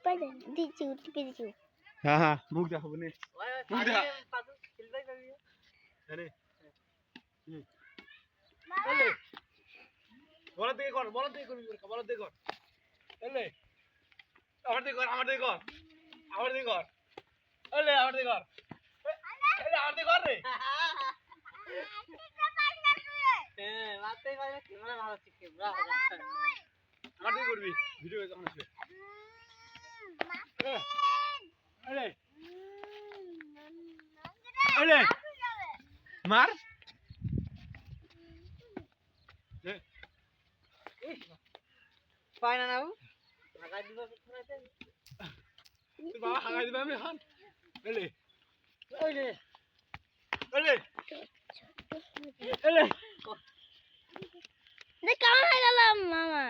পারে দিচ্ছি টিপে দিচ্ছি হ্যাঁ হ্যাঁ মুখ দেখাবো নে মুখ দেখা আরে এলে বড় দিকে কর বড় দিকে কর এলে আমার দিকে কর এলে আমার দিকে কর এলে আমার দিকে কর রে মারতে পারে ক্যামেরা ভালো শিখে ব্রা আমার দিকে করবি ভিডিও যখন আসবে এলে এলে মার পায় না নাও লাগাই দিবা কোথাতে তুই বাবা হাগাই দিবা আমি হান এলে ওইলে এলে এলে কেমন হয়ে গেলাম মামা